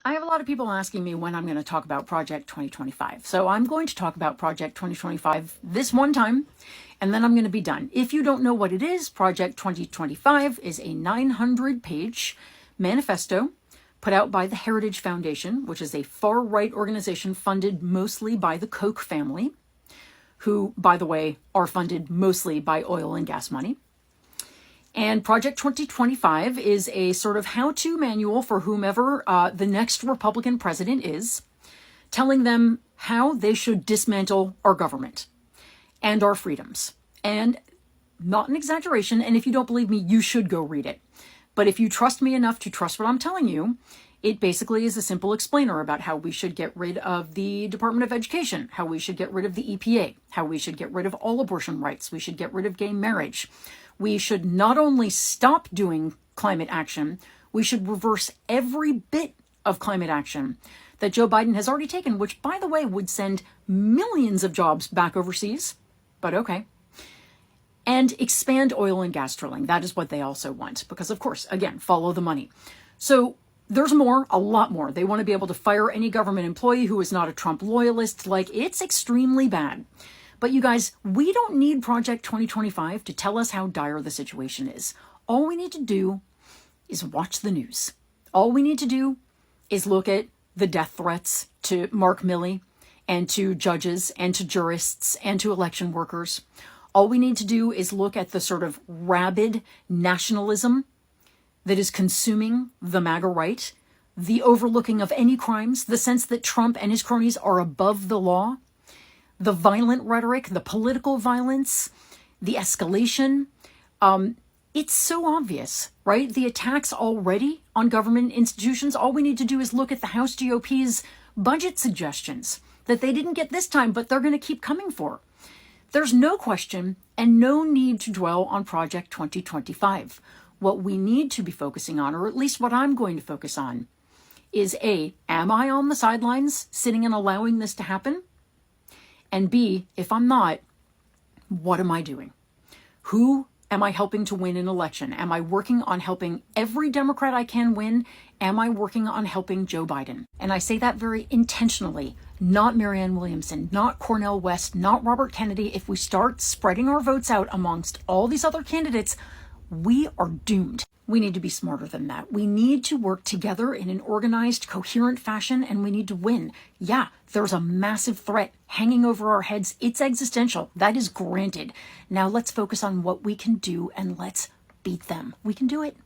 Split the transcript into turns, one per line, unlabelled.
I have a lot of people asking me when I'm going to talk about Project 2025. So I'm going to talk about Project 2025 this one time, and then I'm going to be done. If you don't know what it is, Project 2025 is a 900-page manifesto put out by the Heritage Foundation, which is a far-right organization funded mostly by the Koch family, who, by the way, are funded mostly by oil and gas money. And Project 2025 is a sort of how-to manual for whomever the next Republican president is, telling them how they should dismantle our government and our freedoms. And not an exaggeration, and if you don't believe me, you should go read it. But if you trust me enough to trust what I'm telling you, it basically is a simple explainer about how we should get rid of the Department of Education, how we should get rid of the EPA, how we should get rid of all abortion rights, we should get rid of gay marriage. We should not only stop doing climate action, we should reverse every bit of climate action that Joe Biden has already taken, which, by the way, would send millions of jobs back overseas. But okay. And expand oil and gas drilling. That is what they also want. Because, of course, again, follow the money. So there's more, a lot more. They want to be able to fire any government employee who is not a Trump loyalist. Like, it's extremely bad. But you guys, we don't need Project 2025 to tell us how dire the situation is. All we need to do is watch the news. All we need to do is look at the death threats to Mark Milley and to judges and to jurists and to election workers. All we need to do is look at the sort of rabid nationalism that is consuming the MAGA right, the overlooking of any crimes, the sense that Trump and his cronies are above the law, the violent rhetoric, the political violence, the escalation. It's so obvious, right? The attacks already on government institutions. All we need to do is look at the House GOP's budget suggestions that they didn't get this time, but they're going to keep coming for. There's no question and no need to dwell on Project 2025. What we need to be focusing on, or at least what I'm going to focus on, is A, am I on the sidelines sitting and allowing this to happen? And B, if I'm not, what am I doing? Who am I helping to win an election? Am I working on helping every Democrat I can win? Am I working on helping Joe Biden? And I say that very intentionally, not Marianne Williamson, not Cornel West, not Robert Kennedy. If we start spreading our votes out amongst all these other candidates, we are doomed. We need to be smarter than that. We need to work together in an organized, coherent fashion, and we need to win. Yeah, there's a massive threat hanging over our heads. It's existential. That is granted. Now let's focus on what we can do and let's beat them. We can do it.